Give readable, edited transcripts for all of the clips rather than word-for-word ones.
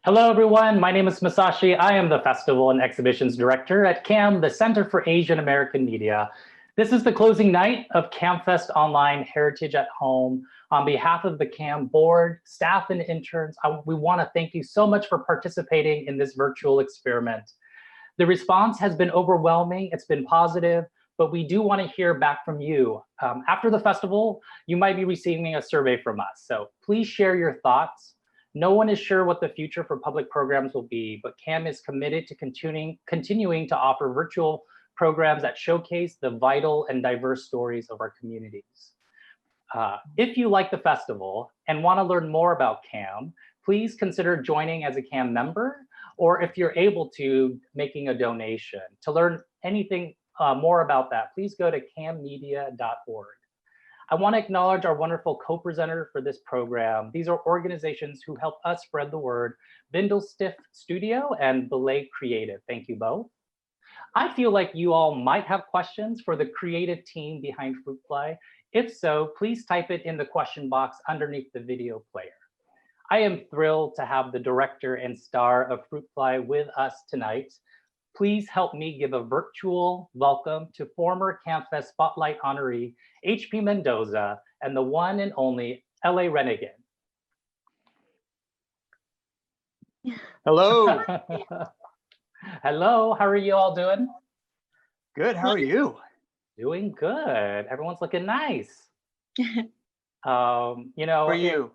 Hello, everyone. My name is Masashi. I am the Festival and Exhibitions Director at CAAM, the Center for Asian American Media. This is the closing night of CAAMFest Online Heritage at Home. On behalf of the CAAM board, staff, and interns, we want to thank you so much for participating in this virtual experiment. The response has been overwhelming. It's been positive, but we do want to hear back from you. After the festival, you might be receiving a survey from us. So please share your thoughts. No one is sure what the future for public programs will be, but CAAM is committed to continuing to offer virtual programs that showcase the vital and diverse stories of our communities. If you like the festival and want to learn more about CAAM, please consider joining as a CAAM member, or if you're able to, making a donation. To learn anything more about that, please go to caammedia.org. I want to acknowledge our wonderful co-presenter for this program. These are organizations who help us spread the word: Bindlestift Studio and Belay Creative. Thank you both. I feel like you all might have questions for the creative team behind Fruitfly. If so, please type it in the question box underneath the video player. I am thrilled to have the director and star of Fruitfly with us tonight. Please help me give a virtual welcome to former CAAMFest Spotlight honoree, HP Mendoza, and the one and only LA Renegade. Hello. Hello, how are you all doing? Good, how are you? Doing good. Everyone's looking nice. How are you?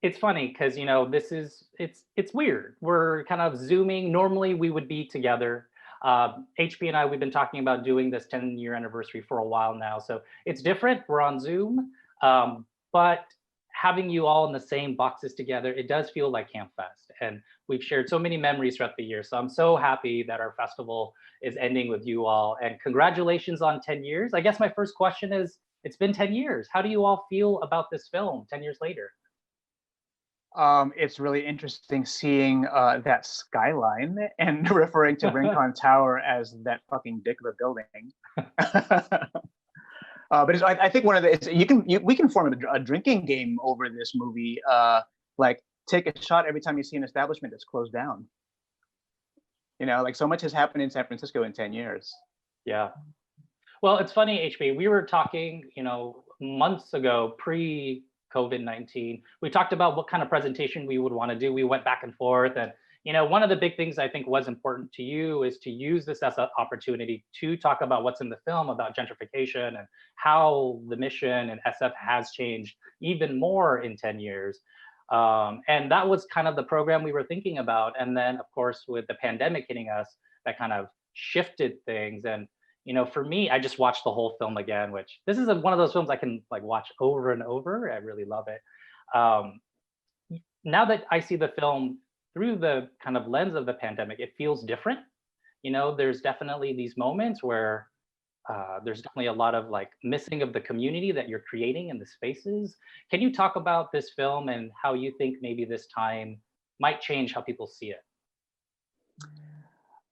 It's funny because it's weird. We're kind of Zooming. Normally we would be together. HP and I, we've been talking about doing this 10-year anniversary for a while now. So it's different. We're on Zoom, but having you all in the same boxes together, it does feel like CAAMFest. And we've shared so many memories throughout the year. So I'm so happy that our festival is ending with you all. And congratulations on 10 years. I guess my first question is, it's been 10 years. How do you all feel about this film 10 years later? It's really interesting seeing that skyline and referring to Rincon Tower as that fucking dick of a building. But I think one of the we can form a drinking game over this movie. Like take a shot every time you see an establishment that's closed down. Like so much has happened in San Francisco in 10 years. Yeah. Well, it's funny, HP. We were talking, months ago, pre-COVID-19. We talked about what kind of presentation we would want to do. We went back and forth, and one of the big things I think was important to you is to use this as an opportunity to talk about what's in the film about gentrification and how the mission and SF has changed even more in 10 years. And that was kind of the program we were thinking about. And then, of course, with the pandemic hitting us, that kind of shifted things. And for me, I just watched the whole film again, which this is one of those films I can watch over and over. I really love it. Now that I see the film through the kind of lens of the pandemic, it feels different. There's definitely these moments where there's definitely a lot of missing of the community that you're creating in the spaces. Can you talk about this film and how you think maybe this time might change how people see it?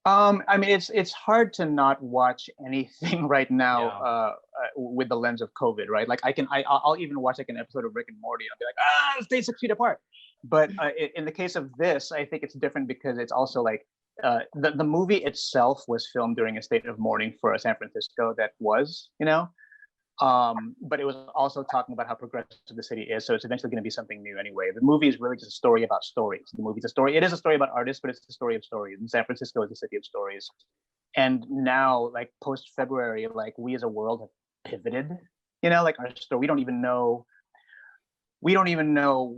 I mean, it's hard to not watch anything right now with the lens of COVID, right? Like I'll even watch an episode of Rick and Morty and I'll be like, stay 6 feet apart. But in the case of this, I think it's different because it's also the movie itself was filmed during a state of mourning for San Francisco that was, but it was also talking about how progressive the city is. So it's eventually going to be something new anyway. The movie is really just a story about stories. The movie's a story. It is a story about artists, but it's a story of stories. And San Francisco is a city of stories. And now, post February, we as a world have pivoted. Our story. We don't even know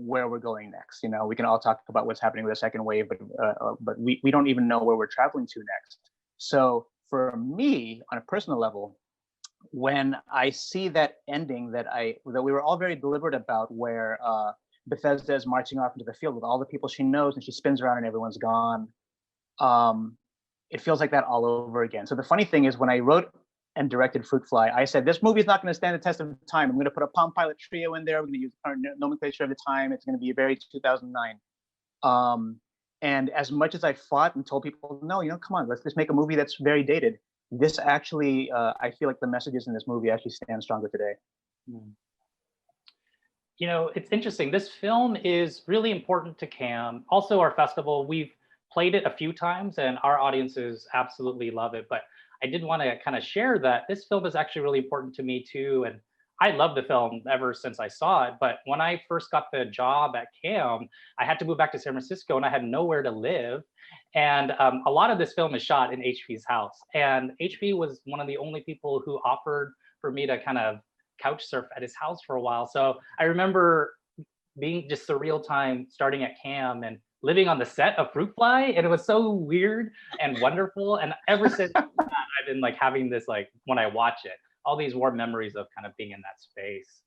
where we're going next. We can all talk about what's happening with the second wave, but we don't even know where we're traveling to next. So for me, on a personal level, when I see that ending that we were all very deliberate about, where Bethesda is marching off into the field with all the people she knows, and she spins around and everyone's gone, it feels like that all over again. So the funny thing is, when I wrote and directed Fruitfly, I said, this movie is not going to stand the test of time. I'm going to put a Palm Pilot trio in there. We're going to use our nomenclature of the time. It's going to be very 2009. And as much as I fought and told people, no, come on, let's just make a movie that's very dated. This actually, I feel like the messages in this movie actually stand stronger today. You know, it's interesting. This film is really important to CAAM. Also, our festival, we've played it a few times and our audiences absolutely love it. But I did want to kind of share that this film is actually really important to me too. And I love the film ever since I saw it. But when I first got the job at CAAM, I had to move back to San Francisco and I had nowhere to live. And a lot of this film is shot in HP's house. And HP was one of the only people who offered for me to kind of couch surf at his house for a while. So I remember being just surreal time starting at CAAM and living on the set of Fruit Fly, and it was so weird and wonderful. And ever since that, I've been like having this, like when I watch it, all these warm memories of kind of being in that space.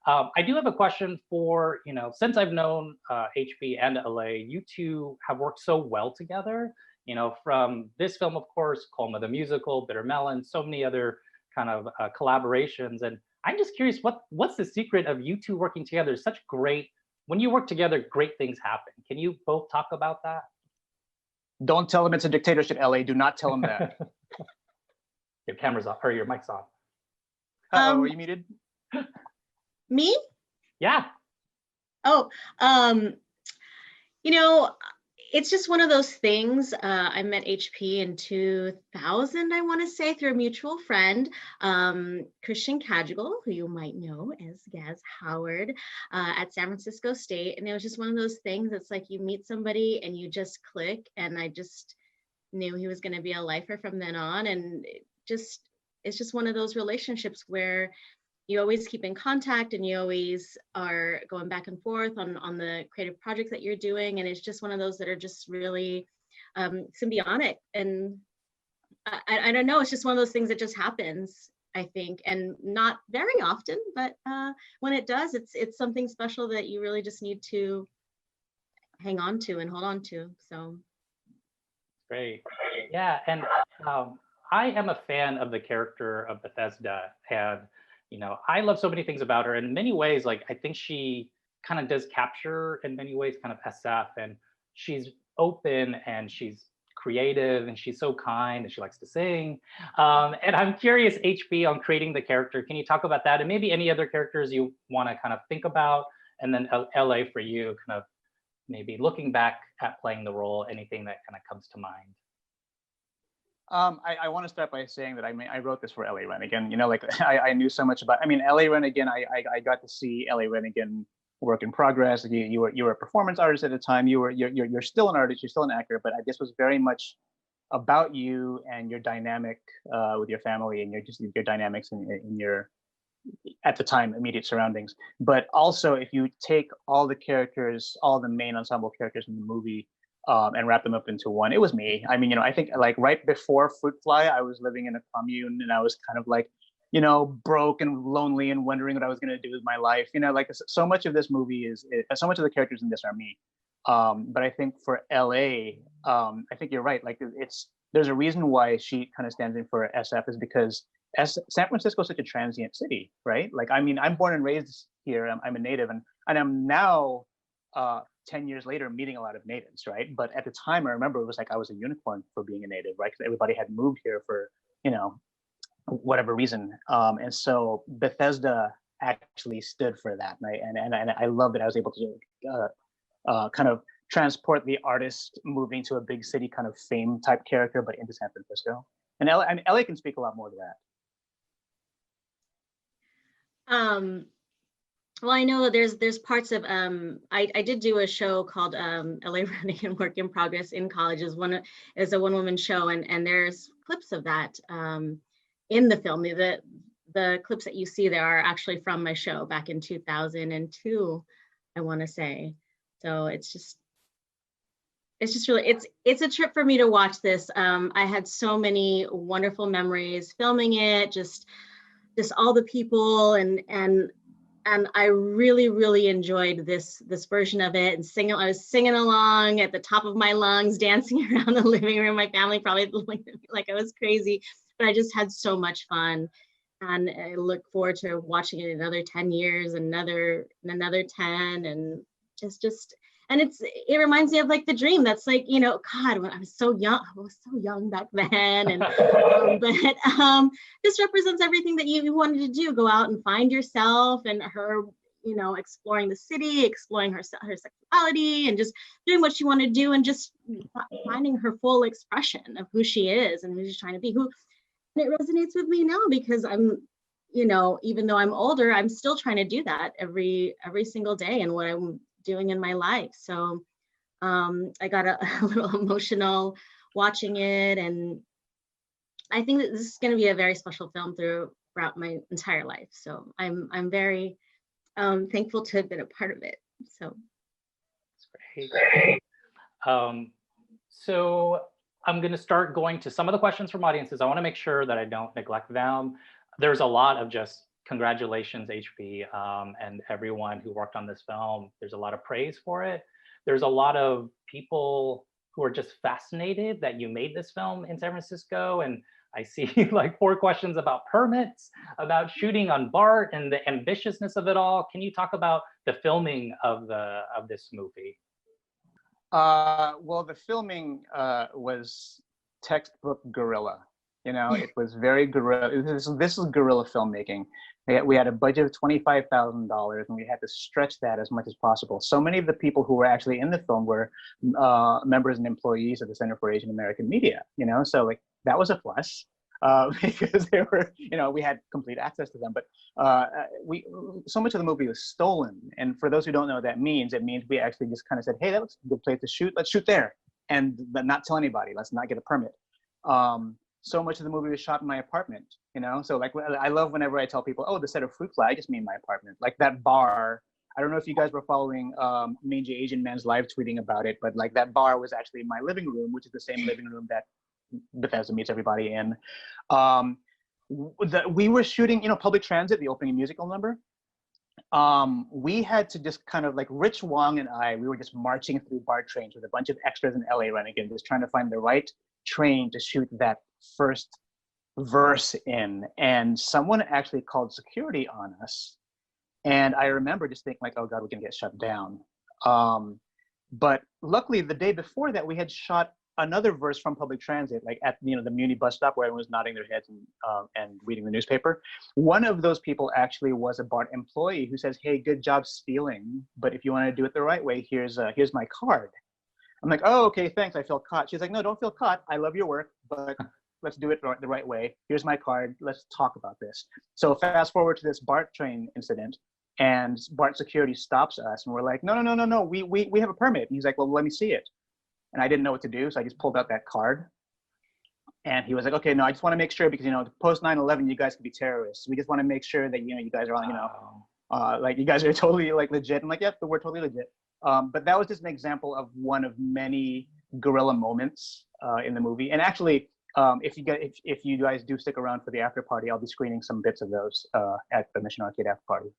I do have a question for, you know, since I've known HP and LA, you two have worked so well together, you know, from this film, of course, Colma the Musical, Bitter Melon, so many other kind of collaborations. And I'm just curious, what's the secret of you two working together? Such great, when you work together, great things happen. Can you both talk about that? Don't tell them it's a dictatorship, LA. Do not tell them that. Your camera's off, or your mic's on. Are you muted? Me? Yeah. Oh, you know, it's just one of those things. I met HP in 2000, I want to say, through a mutual friend, Christian Cajugal, who you might know as Gaz Howard at San Francisco State. And it was just one of those things. It's like you meet somebody and you just click. And I just knew he was going to be a lifer from then on. And it's just one of those relationships where you always keep in contact and you always are going back and forth on the creative projects that you're doing. And it's just one of those that are just really symbiotic. And I don't know, it's just one of those things that just happens, I think, and not very often, but when it does, it's something special that you really just need to hang on to and hold on to. So. Great. Yeah, and I am a fan of the character of Bethesda, and you know, I love so many things about her. And in many ways, like I think she kind of does capture in many ways kind of SF, and she's open and she's creative and she's so kind and she likes to sing. And I'm curious, HP, on creating the character. Can you talk about that and maybe any other characters you want to kind of think about? And then LA for you, kind of maybe looking back at playing the role, anything that kind of comes to mind. I want to start by saying that I wrote this for LA Renigan. You know, like I knew so much about. I mean, LA Renigan. I got to see LA Renigan work in progress. You were a performance artist at the time. You're still an artist. You're still an actor. But this was very much about you and your dynamic with your family and your dynamics in your at the time immediate surroundings. But also, if you take all the characters, all the main ensemble characters in the movie. And wrap them up into one. It was me. I mean, you know, I think like right before Fruit Fly, I was living in a commune and I was kind of like, you know, broke and lonely and wondering what I was going to do with my life. You know, like so much of this movie so much of the characters in this are me. But I think for LA, I think you're right. Like there's a reason why she kind of stands in for SF is because San Francisco is such a transient city, right? Like, I mean, I'm born and raised here. I'm a native and I'm now 10 years later meeting a lot of natives, right? But at the time, I remember it was like I was a unicorn for being a native, right? Because everybody had moved here for, you know, whatever reason. And so Bethesda actually stood for that. And I love that I was able to kind of transport the artist moving to a big city kind of fame type character, but into San Francisco. And LA can speak a lot more to that. Well, I know there's parts of I did do a show called LA Renigan Work in Progress in College is a one-woman show, and there's clips of that in the film. The clips that you see there are actually from my show back in 2002, I want to say. So it's just really it's a trip for me to watch this. I had so many wonderful memories filming it, just all the people and I really, really enjoyed this version of it and I was singing along at the top of my lungs, dancing around the living room. My family probably looked at me like I was crazy, but I just had so much fun. And I look forward to watching it another 10 years, another 10, and and it reminds me of like the dream. That's like, you know, God, when I was so young back then. And but this represents everything that you wanted to do, go out and find yourself. And her, you know, exploring the city, exploring her sexuality, and just doing what she wanted to do, and just finding her full expression of who she is and who she's trying to be. And it resonates with me now because I'm, you know, even though I'm older, I'm still trying to do that every single day and what I'm doing in my life. So I got a little emotional watching it, and I think that this is going to be a very special film throughout my entire life. So I'm very thankful to have been a part of it. So that's great. So I'm going to start going to some of the questions from audiences. I want to make sure that I don't neglect them. There's a lot of just congratulations, HP, and everyone who worked on this film. There's a lot of praise for it. There's a lot of people who are just fascinated that you made this film in San Francisco. And I see like 4 questions about permits, about shooting on BART and the ambitiousness of it all. Can you talk about the filming of this movie? Well, the filming was textbook guerrilla. You know, it was very guerrilla. This is guerrilla filmmaking. We had a budget of $25,000, and we had to stretch that as much as possible. So many of the people who were actually in the film were members and employees of the Center for Asian American Media. You know, so like that was a plus because they were, you know, we had complete access to them. But so much of the movie was stolen. And for those who don't know what that means, it means we actually just kind of said, hey, that looks a good place to shoot. Let's shoot there, and not tell anybody. Let's not get a permit. So much of the movie was shot in my apartment, you know? So like, I love whenever I tell people, oh, the set of Fruit Fly, I just mean my apartment. Like that bar, I don't know if you guys were following Mangy Asian Man's live tweeting about it, but like that bar was actually my living room, which is the same living room that Bethesda meets everybody in. We were shooting, you know, public transit, the opening musical number. We had to just kind of like Rich Wong and we were just marching through BART trains with a bunch of extras in LA Renegade, just trying to find the right train to shoot that first verse in. And someone actually called security on us. And I remember just thinking like, oh God, we're gonna get shut down. But luckily the day before that, we had shot another verse from public transit, like at, you know, the Muni bus stop where everyone was nodding their heads and reading the newspaper. One of those people actually was a BART employee who says, hey, good job stealing, but if you want to do it the right way, here's my card. I'm like, oh, okay, thanks, I feel caught. She's like, no, don't feel caught. I love your work, but let's do it the right way. Here's my card, let's talk about this. So fast forward to this BART train incident, and BART security stops us, and we're like, no, we have a permit. And he's like, well, let me see it. And I didn't know what to do, so I just pulled out that card. And he was like, okay, no, I just want to make sure, because, you know, post 9/11, you guys could be terrorists. We just want to make sure that, you know, you guys are on, you know, like you guys are totally like legit. I'm like, yep, we're totally legit. But that was just an example of one of many guerrilla moments in the movie. And actually, if you guys do stick around for the after party, I'll be screening some bits of those at the Mission Arcade after party.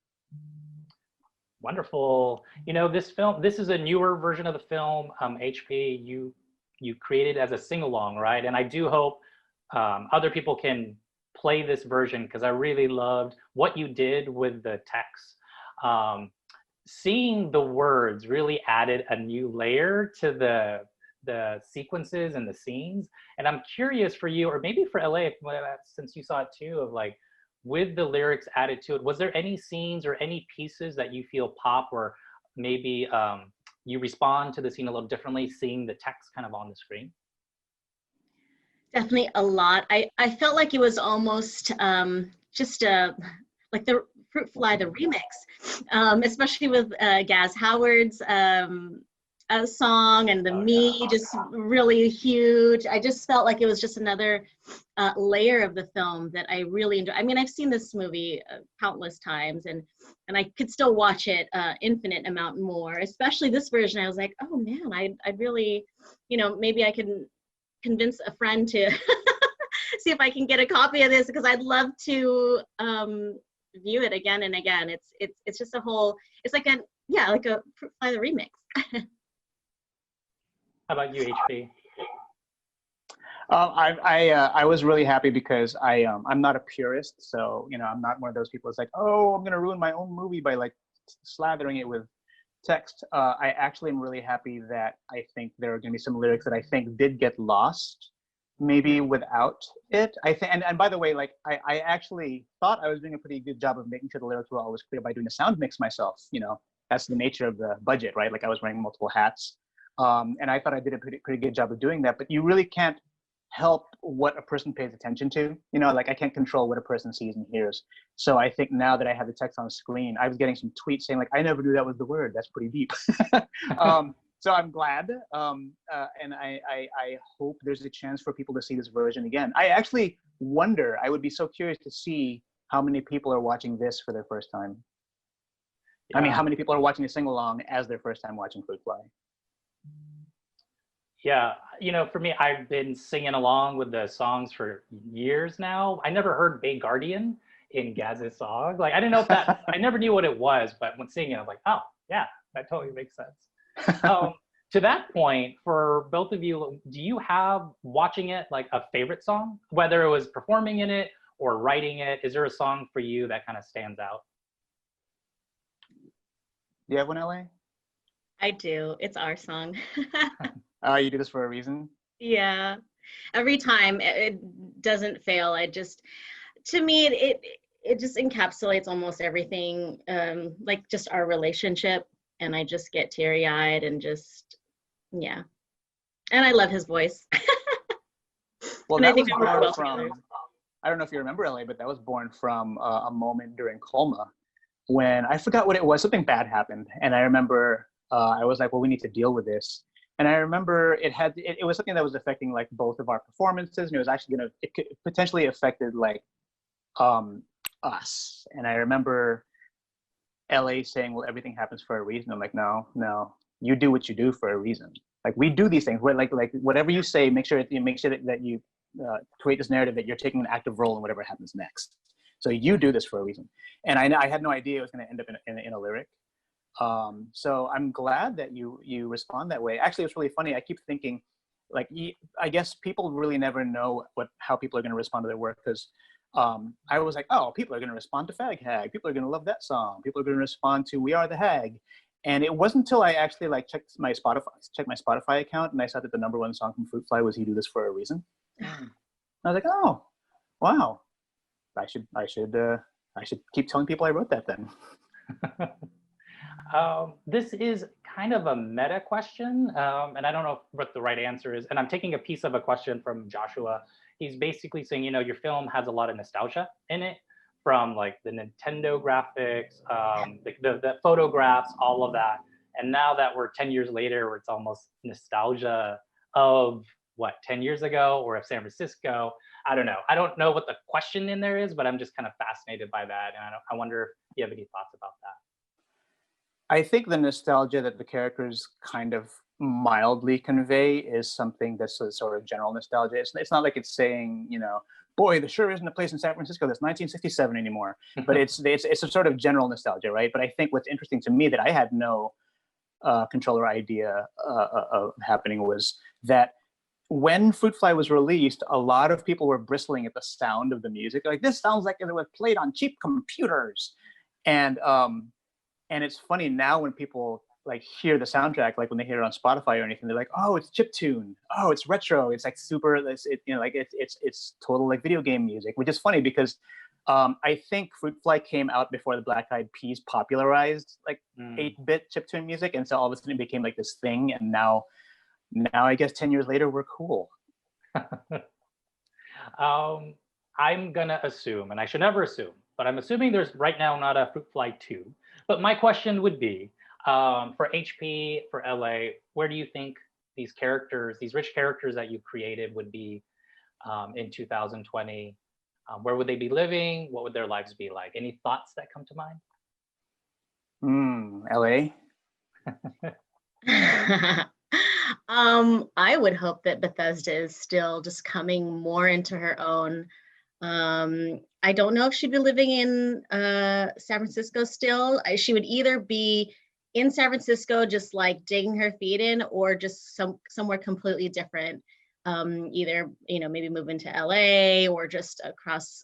Wonderful. You know, this is a newer version of the film. HP, you created as a sing-along, right? And I do hope other people can play this version, because I really loved what you did with the text. Seeing the words really added a new layer to the sequences and the scenes. And I'm curious for you, or maybe for LA, since you saw it too, of like, with the lyrics added to it, was there any scenes or any pieces that you feel pop, or maybe you respond to the scene a little differently, seeing the text kind of on the screen? Definitely a lot. I felt like it was almost just like the Fruit Fly, the remix, especially with Gaz Howard's song, and the me just really huge. I just felt like it was just another layer of the film that I really enjoy. I mean, I've seen this movie countless times, and I could still watch it infinite amount more, especially this version. I was like, oh man, I'd really, you know, maybe I can convince a friend to see if I can get a copy of this, because I'd love to view it again and again. It's just a whole, it's like like a Fruit Fly the remix. How about you, HP? I was really happy because I'm not a purist, so, you know, I'm not one of those people that's like, oh, I'm gonna ruin my own movie by like slathering it with text. I actually am really happy that I think there are gonna be some lyrics that I think did get lost maybe without it. I think, and by the way, like I actually thought I was doing a pretty good job of making sure the lyrics were always clear by doing the sound mix myself. You know, that's the nature of the budget, right? Like I was wearing multiple hats, and I thought I did a pretty good job of doing that. But you really can't help what a person pays attention to. You know, like I can't control what a person sees and hears. So I think now that I have the text on the screen, I was getting some tweets saying like, I never knew that was the word. That's pretty deep. So I'm glad, and I hope there's a chance for people to see this version again. I actually wonder, I would be so curious to see how many people are watching this for their first time. Yeah. I mean, how many people are watching a sing-along as their first time watching Fruit Fly? Yeah, you know, for me, I've been singing along with the songs for years now. I never heard Bay Guardian in Gaz's song. Like, I didn't know if that, I never knew what it was, but when singing, I'm like, oh, yeah, that totally makes sense. To that point, for both of you, do you have, watching it, like a favorite song? Whether it was performing in it or writing it, is there a song for you that kind of stands out? Do you have one, LA? I do. It's our song. You do this for a reason? Yeah. Every time it doesn't fail. I just, to me, it just encapsulates almost everything, like just our relationship. And I just get teary-eyed and just, yeah. And I love his voice. Well, and that I think was we're born well from, together. I don't know if you remember, LA, but that was born from a moment during Colma when I forgot what it was, something bad happened. And I remember I was like, well, we need to deal with this. And I remember it was something that was affecting like both of our performances, and it was actually it could potentially affected like us. And I remember LA saying, well, everything happens for a reason. I'm like, no, you do what you do for a reason. Like we do these things. We're like whatever you say, make sure that you create this narrative that you're taking an active role in whatever happens next. So you do this for a reason. And I had no idea it was going to end up in a lyric. So I'm glad that you respond that way. Actually, it's really funny. I keep thinking, like, I guess people really never know how people are going to respond to their work, because I was like, oh, people are going to respond to fag-hag. People are going to love that song. People are going to respond to We Are the Hag. And it wasn't until I actually like checked my Spotify account, and I saw that the #1 song from Fruit Fly was "You Do This for a Reason." I was like, oh, wow. I should keep telling people I wrote that then. This is kind of a meta question, and I don't know what the right answer is. And I'm taking a piece of a question from Joshua. He's basically saying, you know, your film has a lot of nostalgia in it, from like the Nintendo graphics, the photographs, all of that. And now that we're 10 years later, where it's almost nostalgia of what, 10 years ago, or of San Francisco. I don't know. I don't know what the question in there is, but I'm just kind of fascinated by that. And I wonder if you have any thoughts about that. I think the nostalgia that the characters kind of mildly convey is something that's a sort of general nostalgia. It's not like it's saying, you know, boy, there sure isn't a place in San Francisco that's 1967 anymore. But it's a sort of general nostalgia, right? But I think what's interesting to me that I had no control or idea of happening was that when Fruit Fly was released, a lot of people were bristling at the sound of the music. Like, this sounds like it was played on cheap computers. And it's funny now when people like hear the soundtrack, like when they hear it on Spotify or anything, they're like, oh, it's chiptune. Oh, it's retro. It's like super, it's total like video game music, which is funny because I think Fruit Fly came out before the Black Eyed Peas popularized like 8-bit chiptune music. And so all of a sudden it became like this thing. And now I guess 10 years later, we're cool. I'm gonna assume, and I should never assume, but I'm assuming there's right now not a Fruit Fly 2. But my question would be, for HP, for LA, where do you think these characters, these rich characters that you created would be in 2020? Where would they be living? What would their lives be like? Any thoughts that come to mind? LA? I would hope that Bethesda is still just coming more into her own. I don't know if she'd be living in San Francisco still. She would either be in San Francisco, just like digging her feet in, or just somewhere completely different. Either, you know, maybe move into LA or just across,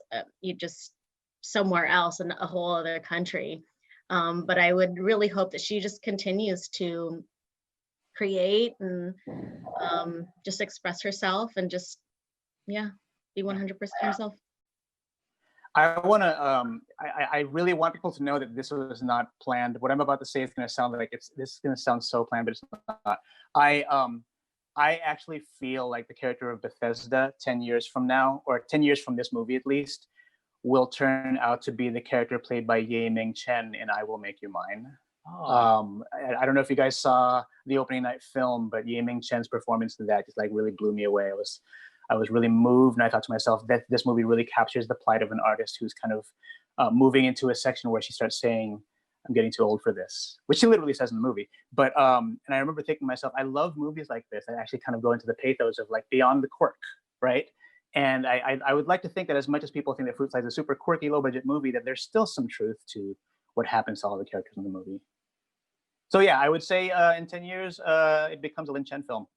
just somewhere else in a whole other country. But I would really hope that she just continues to create and just express herself and just yeah, be 100% yourself. I want to. I really want people to know that this was not planned. What I'm about to say is going to sound like this is going to sound so planned, but it's not. I actually feel like the character of Bethesda 10 years from now, or 10 years from this movie at least, will turn out to be the character played by Ye Ming Chen in I Will Make You Mine. Oh. I don't know if you guys saw the opening night film, but Ye Ming Chen's performance in that just like really blew me away. I was really moved, and I thought to myself that this movie really captures the plight of an artist who's kind of moving into a section where she starts saying, "I'm getting too old for this," which she literally says in the movie. But and I remember thinking to myself, I love movies like this that actually kind of go into the pathos of like beyond the quirk, right? And I would like to think that as much as people think that Fruit Fly is a super quirky, low budget movie, that there's still some truth to what happens to all the characters in the movie. So yeah, I would say in 10 years, it becomes a Lin Chen film.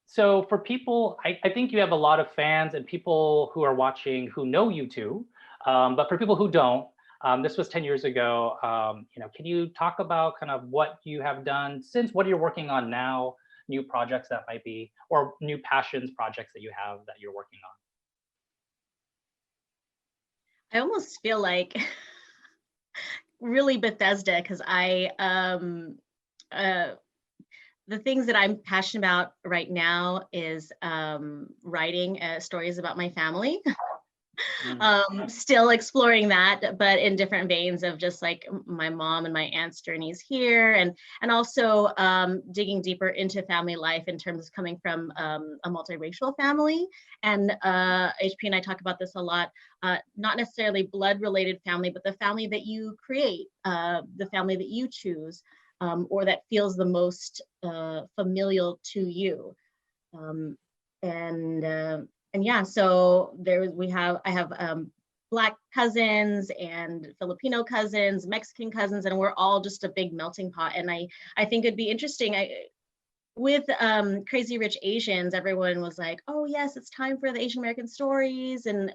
So for people, I think you have a lot of fans and people who are watching who know you too. But for people who don't, this was 10 years ago. Can you talk about kind of what you have done since, what you're working on now, new projects that might be, or new passions projects that you have that you're working on? I almost feel like really Bethesda, because the things that I'm passionate about right now is writing stories about my family. Still exploring that, but in different veins of just like my mom and my aunt's journeys here, and also digging deeper into family life in terms of coming from a multiracial family. And HP and I talk about this a lot, not necessarily blood related family, but the family that you create, the family that you choose, or that feels the most familial to you. And yeah, so I have Black cousins and Filipino cousins, Mexican cousins, and we're all just a big melting pot. And I think it'd be interesting. With Crazy Rich Asians, everyone was like, "Oh yes, it's time for the Asian American stories, and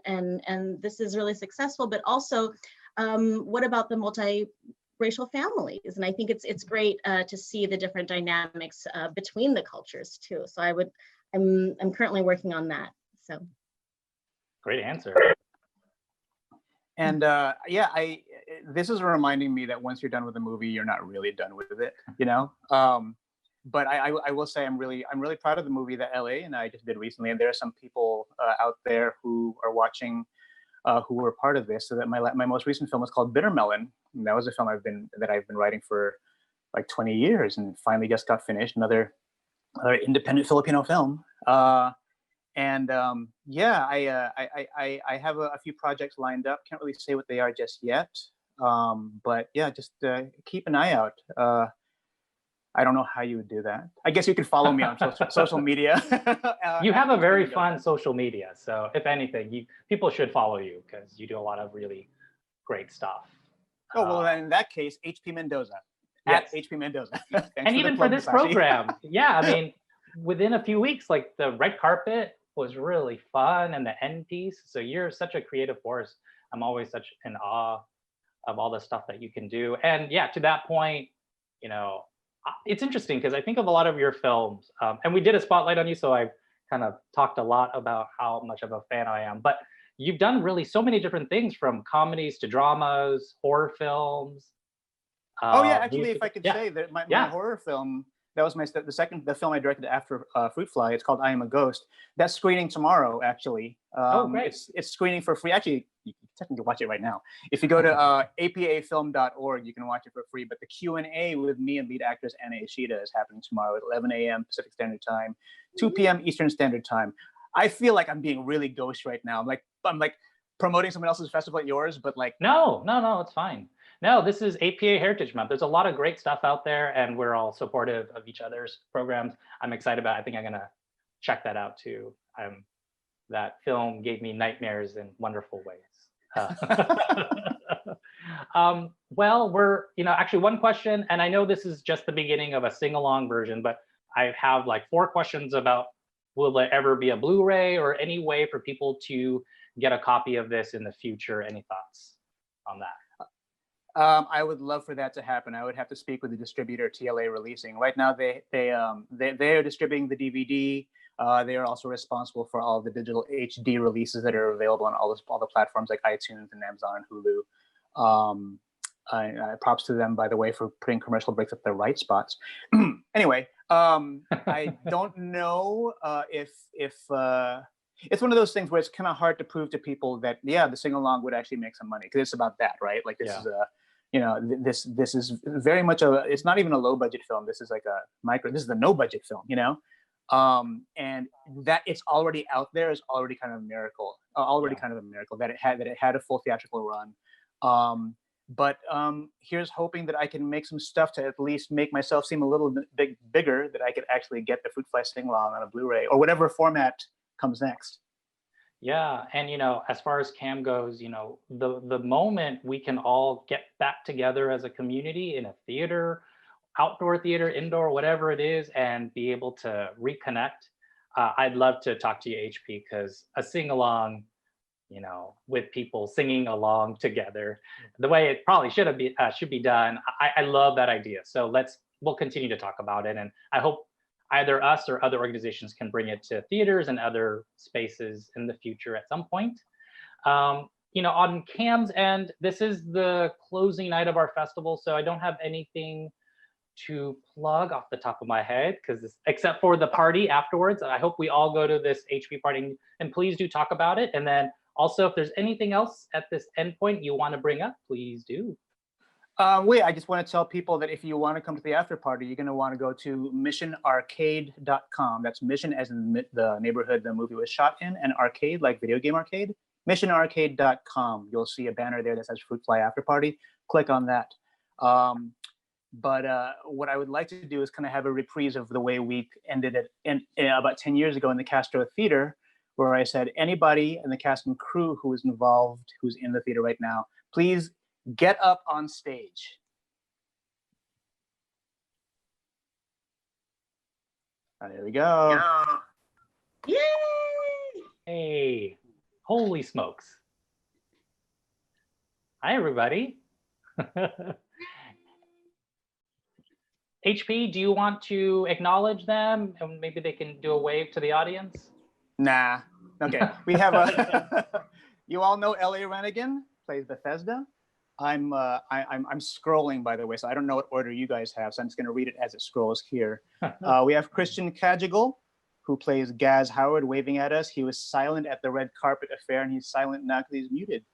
this is really successful." But also, what about the multiracial families? And I think it's great to see the different dynamics between the cultures too. So I'm currently working on that. So great answer. And this is reminding me that once you're done with a movie, you're not really done with it, you know. But I will say I'm really proud of the movie that LA and I just did recently, and there are some people out there who are watching who were part of this. So that my most recent film was called Bitter Melon, and that was a film I've been writing for like 20 years, and finally just got finished. Another independent Filipino film. And I have a few projects lined up. Can't really say what they are just yet. But yeah, just keep an eye out. I don't know how you would do that. I guess you could follow me on social media. You have a very fun social media. So if anything, people should follow you because you do a lot of really great stuff. Oh, well, then in that case, HP Mendoza. Yes. At HP Mendoza. And even for this program, yeah, I mean, within a few weeks, like the red carpet was really fun and the end piece. So you're such a creative force. I'm always such in awe of all the stuff that you can do. And yeah, to that point, it's interesting because I think of a lot of your films, and we did a spotlight on you, so I kind of talked a lot about how much of a fan I am. But you've done really so many different things, from comedies to dramas, horror films. Oh yeah, actually, if I could say that my horror film, that was the film I directed after Fruit Fly. It's called I Am a Ghost. That's screening tomorrow, actually. Oh, great. It's screening for free. Actually, you can technically watch it right now. If you go to apafilm.org, you can watch it for free. But the Q&A with me and lead actress Anna Ishida is happening tomorrow at 11 a.m. Pacific Standard Time, 2 p.m. Eastern Standard Time. I feel like I'm being really ghost right now. I'm like promoting someone else's festival at yours, but like no, it's fine. No, this is APA Heritage Month. There's a lot of great stuff out there, and we're all supportive of each other's programs. I'm excited about it. I think I'm gonna check that out too. That film gave me nightmares in wonderful ways. Well, we're actually one question, and I know this is just the beginning of a sing-along version, but I have like 4 questions about, will there ever be a Blu-ray or any way for people to get a copy of this in the future? Any thoughts on that? I would love for that to happen. I would have to speak with the distributor, TLA Releasing. Right now, they are distributing the DVD. They are also responsible for all the digital HD releases that are available on all the platforms like iTunes and Amazon and Hulu. Props to them, by the way, for putting commercial breaks at the right spots. Anyway, I don't know if it's one of those things where it's kind of hard to prove to people that the sing along would actually make some money, because it's about that, right? Like this is a this is very much it's not even a low budget film. This is like this is a no budget film, and that it's already out there is already kind of a miracle. Kind of a miracle that it had a full theatrical run. But here's hoping that I can make some stuff to at least make myself seem a little bit bigger, that I could actually get the Fruit Fly sing along on a Blu-ray or whatever format comes next. Yeah, and as far as CAAM goes, the moment we can all get back together as a community in a theater, outdoor theater, indoor, whatever it is, and be able to reconnect, I'd love to talk to you, HP, because a sing-along, with people singing along together, the way it probably should be done, I love that idea. So we'll continue to talk about it, and I hope either us or other organizations can bring it to theaters and other spaces in the future at some point. On CAAM's end, this is the closing night of our festival, so I don't have anything to plug off the top of my head, except for the party afterwards. I hope we all go to this HP party, and please do talk about it. And then also, if there's anything else at this endpoint you want to bring up, please do. I just want to tell people that if you want to come to the after party, you're going to want to go to missionarcade.com. That's Mission as in the neighborhood the movie was shot in, and arcade like video game arcade. Missionarcade.com. You'll see a banner there that says Fruit Fly After Party. Click on that. But what I would like to do is kind of have a reprise of the way we ended it in about 10 years ago in the Castro Theater, where I said, anybody in the cast and crew who is involved, who's in the theater right now, please get up on stage. There we go. Yay! Hey, holy smokes. Hi, everybody. HP, do you want to acknowledge them? And maybe they can do a wave to the audience? Nah. Okay. We have you all know LA Renigan, plays Bethesda. I'm scrolling, by the way, so I don't know what order you guys have, so I'm just going to read it as it scrolls here. We have Christian Cajigal, who plays Gaz Howard, waving at us. He was silent at the red carpet affair, and he's silent now because he's muted.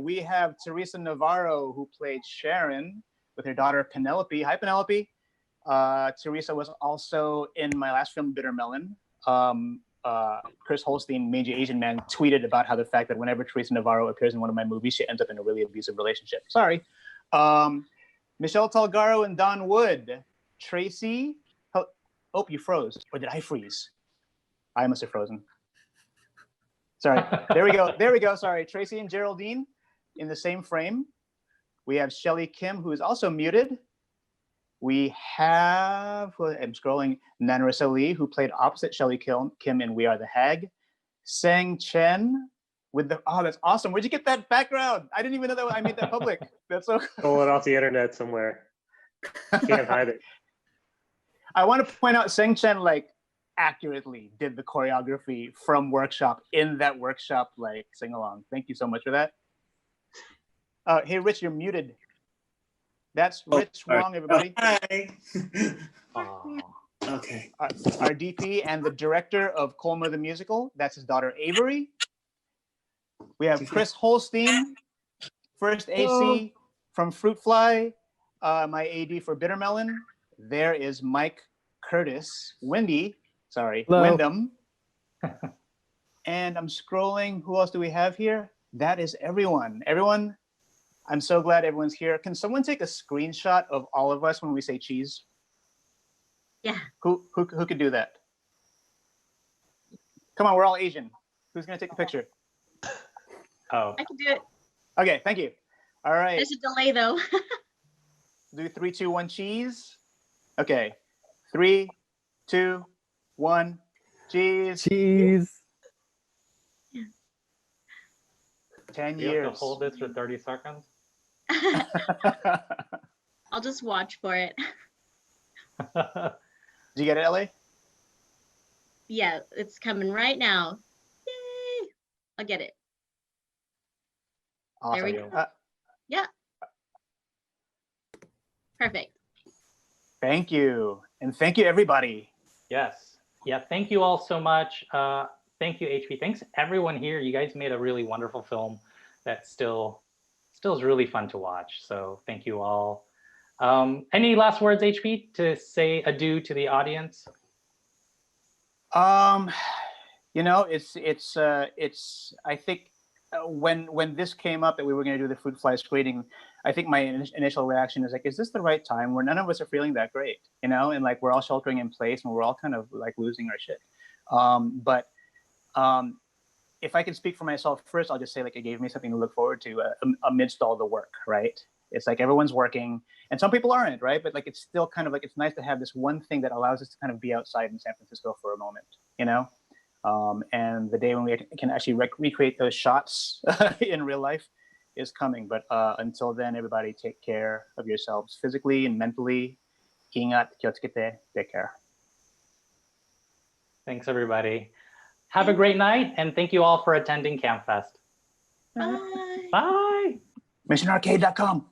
We have Teresa Navarro, who played Sharon with her daughter Penelope. Hi, Penelope. Teresa was also in my last film, Bitter Melon. Chris Holstein, Major Asian Man, tweeted about how the fact that whenever Teresa Navarro appears in one of my movies, she ends up in a really abusive relationship. Sorry. Michelle Talgaro and Don Wood. Tracy. Oh, you froze. Or did I freeze? I must have frozen. Sorry. There we go. There we go. Sorry. Tracy and Geraldine in the same frame. We have Shelly Kim, who is also muted. We have, I'm scrolling, Nanarisa Lee, who played opposite Shelly Kim in We Are the Hag. Sang Chen with the, oh, that's awesome. Where'd you get that background? I didn't even know that I made that public. That's so cool. Pull it off the internet somewhere. Can't hide it. I want to point out Sang Chen, accurately did the choreography from workshop in that workshop, sing along. Thank you so much for that. Hey, Rich, you're muted. That's Rich Wong, everybody. Hi. Oh. Okay. Our DP and the director of Colmer the Musical. That's his daughter, Avery. We have Chris Holstein, first AC from Fruit Fly, my AD for Bitter Melon. There is Mike Curtis, Wyndham. And I'm scrolling. Who else do we have here? That is everyone. Everyone, I'm so glad everyone's here. Can someone take a screenshot of all of us when we say cheese? Yeah. Who could do that? Come on, we're all Asian. Who's gonna take a picture? Oh. I can do it. Okay, thank you. All right. There's a delay though. Do 3, 2, 1, cheese. Okay. 3, 2, 1, cheese. Cheese. 10 You have years. to hold this for 30 seconds. I'll just watch for it. Did you get it, Ellie? Yeah, it's coming right now. Yay! I'll get it. Awesome. There we go. Yeah. Perfect. Thank you. And thank you, everybody. Yes. Yeah, thank you all so much. Thank you, HP. Thanks everyone here. You guys made a really wonderful film that still is really fun to watch. So thank you all. Any last words, HP, to say adieu to the audience? You know, it's I think when this came up that we were going to do the Fruit Fly screening, I think my initial reaction is like, is this the right time where none of us are feeling that great, you know, and like we're all sheltering in place and we're all kind of like losing our shit. But if I can speak for myself first, I'll just say like it gave me something to look forward to amidst all the work, right? It's like everyone's working and some people aren't, right? But like it's still kind of like it's nice to have this one thing that allows us to kind of be outside in San Francisco for a moment, you know? And the day when we can actually recreate those shots in real life is coming. But until then, everybody take care of yourselves physically and mentally. Ingat, kyotsukete, take care. Thanks, everybody. Have a great night, and thank you all for attending CAAMFest. Bye. Bye. MissionArcade.com.